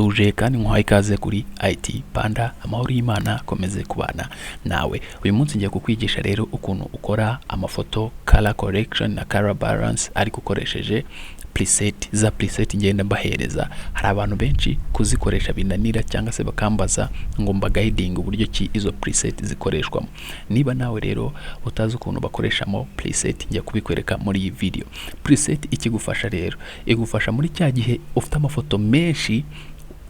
ndagusuje kandi nkuhaye ikaze kuri IT Panda. Amahoro y'Imana komeze kubana nawe. Uyu munsi ngiye kukwigisha rero ukuntu ukora amafoto color correction na color balance ariko ukoresheje preset. Za preset ngenda mbahereza, hari abantu benshi kuzikoresha binanira cyangwa se bakambaza ngo mba guiding uburyo ki izo preset zikoreshwamo. Niba nawe rero utazi ukuntu bakoreshamo preset, njya kubikwereka muri iyi video. Preset ikigufasha rero, igufasha muri cya gihe ufite amafoto menshi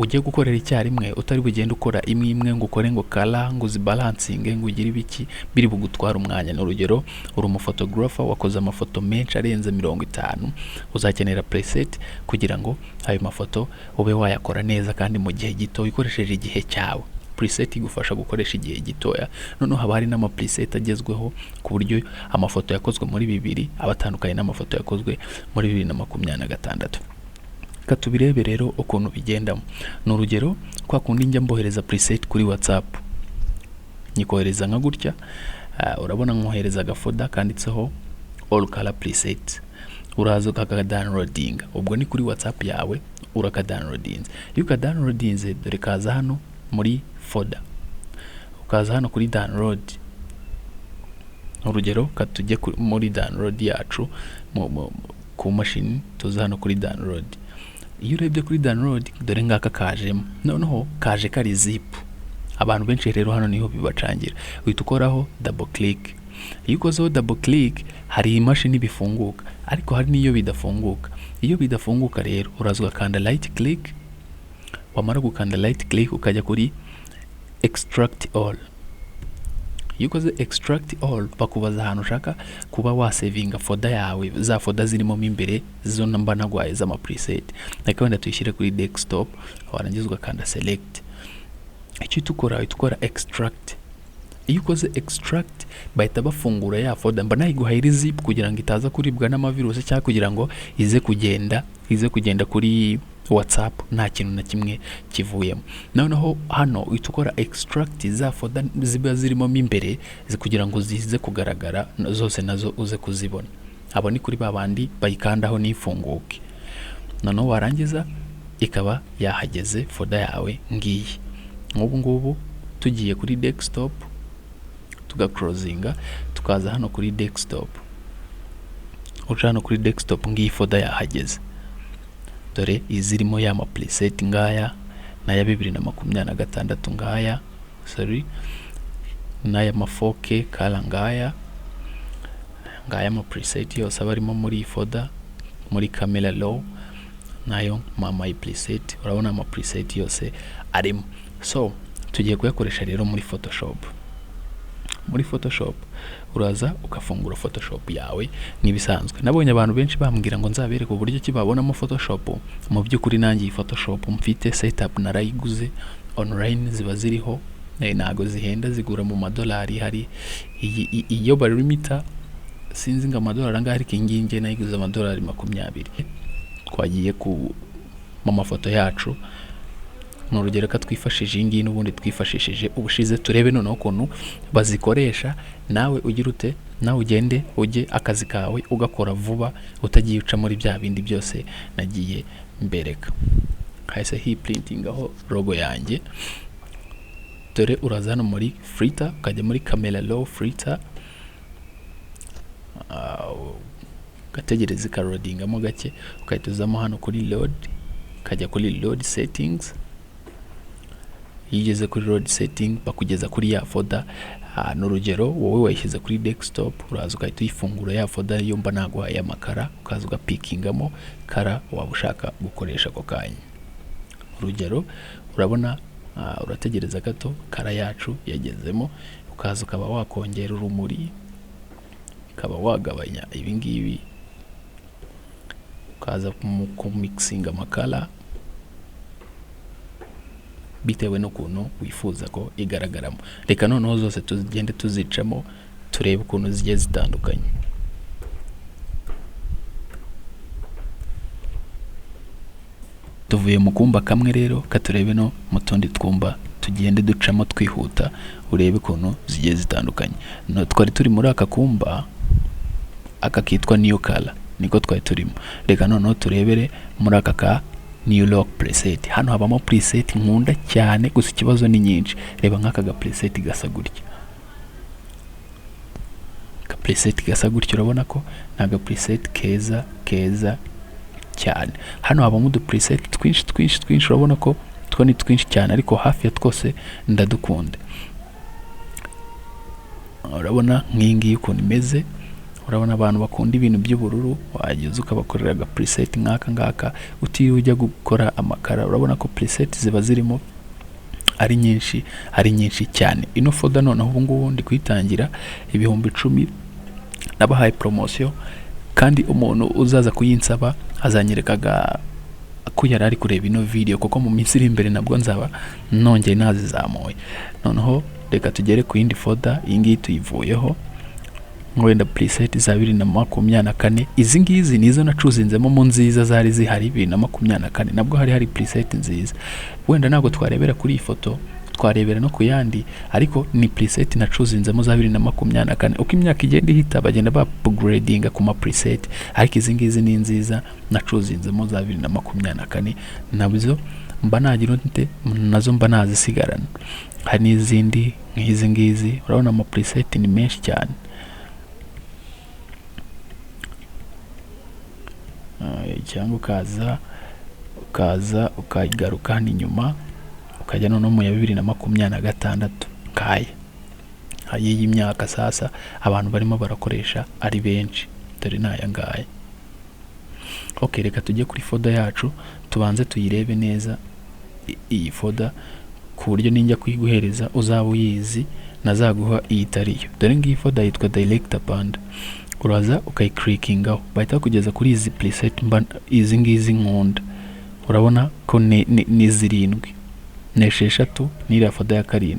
ugiye gukorera icyarimwe, utari bugende ukora imwe imwe ngo ukore ngo color ngo zibalancing ngo ugire ibiki biri bugutwara umwanya. N'urugero, uri umufotographer wakoze amafoto menshi arenze 50, uzakenera preset kugira ngo ayo mafoto ube wayakora neza kandi mu gihe gito ukoresheje igihe cyawe. Preset igufasha gukoresha igihe gitoya. None haba hari n'ama preset agezweho ku buryo amafoto yakozwe muri 2000 abatandukanye n'amafoto yakozwe muri 2026. Katubirebe rero ukuntu bigendamo. N'urugero, kwa kundi njya mbohereza preset kuri WhatsApp, nyikohereza nka gutya, urabona nkohereza agafoda kanditseho all color preset, uraza ukaka-downloading. Ubwo ni kuri WhatsApp yawe uraka-downloading. Iyo ka-downloading dore kaza hano muri folder, ukaza hano kuri download. Urugero, katujye muri download yacu ku machine, tuza hano kuri download. Iyo urebye kuri download dore ngaka kajemo, noneho kaje kari zip. Abantu benshi rero hano niho bibacangira, uhita ukoraho double click. Iyo ukozeho double click hari imashini bifunguka, ariko hari niyo bidafunguka. Iyo bidafunguka rero uraza ugakanda right click, wamara gukanda right click ukajya kuri extract all. Iyo ukoze extract all bakubaza ahantu ushaka kuba wasavinga folder yawe, za folder zirimo imbere zo namba nagwaye z'ama preset. Ariko wenda tuyishyire kuri desktop, warangiza ugakanda select. Icyo tukora extract. Iyo ukoze extract bahita bafungura ya folder, mba nayiguhaye zip kugira ngo itaza kuribwa n'amavirus cyangwa kugira ngo ize kugenda kuri WhatsApp nta kintu na kimwe kivuyemo. Noneho hano uhita ukora extract za folder ziba zirimo imbere kugira ngo zize kugaragara zose nazo uze kuzibona. Abo ni kuri babandi bayikandaho nifunguke. Noneho warangiza ikaba yahageze folder yawe ngiyi. Ngubu tugiye kuri desktop, tugaclosinga, tukaza hano kuri desktop. Uca hano kuri desktop ngiyi folder yahageze. Dore izirimo ya ma preset ngaya na ya 2026 ngaya, na ya ma 4K kala ngaya ma preset yose abarimo muri folder, muri camera raw nayo my preset. Urabona ama preset yose arimo. So tugiye kuyakoresha rero muri Photoshop. Muri Photoshop uraza ukafungura Photoshop yawe nibisanzwe. Nabonye abantu benshi bambwira ngo nzabereke uburyo ki babonamo Photoshop. Mu by'ukuri nanjye iyi Photoshop mfite setup narayiguze online, ziba ziriho ntago zihenda, zigura mu madolari. Hari iyo bari limiter sinzi nga amadolari angahe, ariko inginge nayiguze amadolari 20. Twagiye ku mafoto yacu, n'urugero ka twifashije ingi n'ubundi twifashishije ubushize. Turebe noneho ukuntu bazikoresha, nawe ugira ute, nawe ugende ujye akazi kawe ugakora vuba utagiye uca muri bya bindi byose nagiye mbereka. Hahise hi printing aho logo yanjye. Dore uraza hano muri filter, ukajya muri camera raw filter, gategereza loadingamo gake, ukahituzamo hano kuri load, kajya kuri load settings. Yigeze kuri load setting bakugeza kuri ya folder. N'urugero, wowe wayishyize kuri desktop, uraza ukahita uyifungura ya folder yo mba nagwaye amakara, ukaza ugapikingamo kara waba ushaka gukoresha ako kanya. Urugero, urabona urategereza gato kara yacu yagezemo, ukaza ukaba wakongera urumuri, ukaba wagabanya ibi ngibi, ukaza ku mixing amakara bitewe n'ukuntu wifuza ko igaragaramo. Reka noneho zose tugende tuzicamo turebe ukuntu zigiye zitandukanye. Tuvuye mu kumba kamwe rero, katurebe no mu tundi twumba tugende ducamo twihuta urebe ukuntu zigiye zitandukanye. No twari turi muri aka kumba, aka kitwa new color, niko twari turimo. Reka noneho turebere muri aka ka new lock preset. Hano habamo preset nkunda cyane, gusa ikibazo ni nyinshi. Reba nk'aka ga preset gasa gutya, ka preset gasa gutya, urabona ko naga preset keza cyane. Hano habamo udu preset twinshi, urabona ko two ni twinshi cyane, ariko hafi ya twose ndadukunda. Urabona nk'ingi ukuntu imeze, urabona abantu bakunda ibintu by'ubururu, wageze ukabakorera aga preset nk'aka ngaka utiriwe ujya gukora amakara. Urabona ko preset ziba zirimo ari nyinshi cyane. Ino folder noneho ubu ngubu ndi kwitangira 10,000 nabahaye promotion, kandi umuntu uzaza kuyinsaba azanyerekaga ko yari ari kureba ino video, kuko mu minsi iri imbere nabwo nzaba nongeye nazizamuye. Noneho reka tugere ku yindi folder. Iyi ngiyi tuyivuyeho, wenda preset za 2024. Izi ngizi nizo nacuzinzemo mu nziza zari zihari 2024, nabwo hari preset nziza. Wenda ntabwo twarebera kuri iyi foto, twarebera no ku yandi, ariko ni preset nacuzinzemo za 2024. Uko imyaka igenda ihita bagenda ba upgrading ku ma preset, ariko izi ngizi ni nziza nacuzinzemo za 2024, nabizo mba nagira nte nazo mba nazisigarana. Hari n'izindi nk'izi ngizi, urabona ama preset ni menshi cyane. Cyangwa ukaza ukayigaruka hano inyuma, ukajya noneho mu ya 2026 kaya. Iyi myaka sasa abantu barimo barakoresha ari benshi, dore naya ngaya. Okay, reka tujye kuri folder yacu tubanze tuyirebe neza iyi folder, ku buryo ninjya kuyiguhereza uzaba uyizi, nazaguha iyi tariyo. Dore ngiyi folder yitwa Director Panda. Uraza ukayiclickingaho, bahita kugeza kuri izi preset izi ngizi nkunda. Urabona ko ni 7 n'esheshatu n'iriya folder ya 7.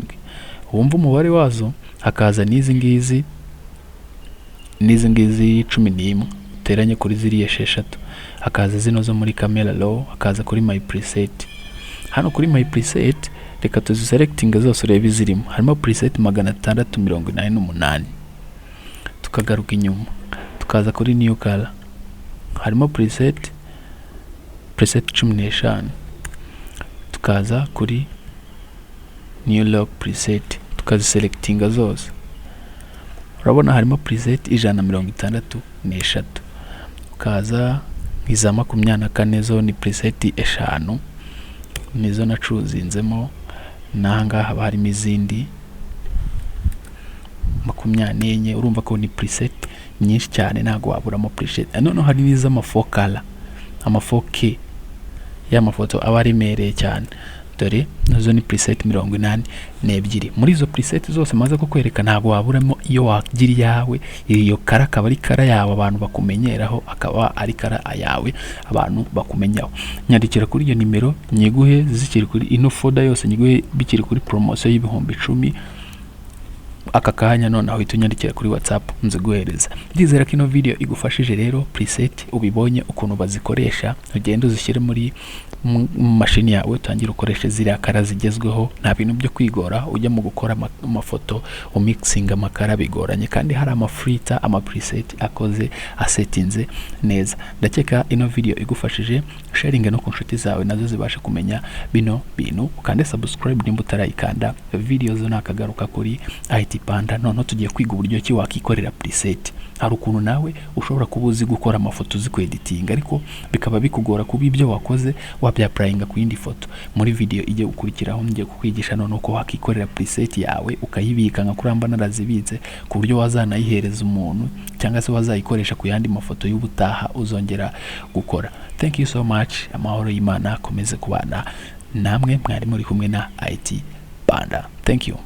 Wumva umubare wazo, hakaza n'izi ngizi 11 uteranye kuri ziriya esheshatu, hakaza zino zo muri camera raw, hakaza kuri my preset. Hano kuri my preset reka tuziselectinga zose urebe izirimo. Harimo preset 688. Tukagaruka inyuma tukaza kuri new color, harimo preset 15. Tukaza kuri new lock preset, tukaziselectinga zose. Urabona harimo preset 163. Ukaza iza 24 zo ni preset 5 nizo nacuzinzemo, nanga haba harimo izindi 24. Urumva ko ni preset nyinshi cyane, ntago waburamo preset. None hari niza ama 4K, ama 4K ya mafoto aba ari mereye cyane. Dore nazo ni preset 82. Muri izo preset zose maze ko kwereka, ntago waburamo iyo wagira yawe. Iyo kara akaba ari kara yawe abantu bakumenyeraho, akaba ari kara yawe abantu bakumenyaho. Nyandikira kuri iyo nimero nyiguhe zikiri kuri ino folder yose, nyiguhe bikiri kuri promotion y'10,000 aka kanya. None aho itunyandikira kuri WhatsApp nziguhereza. Ndizera ko ino video igufashije rero. Preset ubibonye ukuntu bazikoresha, ugenda uzishyire muri mashini yawe, utangira ukoresha ziriya kara zigezweho. Nta bintu byo kwigora ujya mu gukora amafoto umixing amakara bigoranye, kandi hari ama filter, ama preset akoze asetinze neza. Ndakeka ino video igufashije. Sharing no ku nshuti zawe nazo zibasha kumenya bino bintu, ukande subscribe nimba utarayikanda. Video zo nakagaruka kuri IT Panda. None tugiye kwiga uburyo ki wakikorera preset. Hari ukuntu nawe ushobora kubuzi gukora amafoto uzi ku editing, ariko bikaba bikugora kuba ibyo wakoze wabyapplyinga ku yindi foto. Muri video ijye gukurikiraho ngiye kukwigisha none uko wakikorera preset yawe, ukayibika nka kuramba narazibitse, ku buryo wazanayihereza umuntu cyangwa se wazayikoresha ku yandi mafoto y'ubutaha uzongera gukora. Thank you so much. Amahoro y'Imana akomeze kubana namwe. Mwari muri kumwe na IT Panda. Thank you.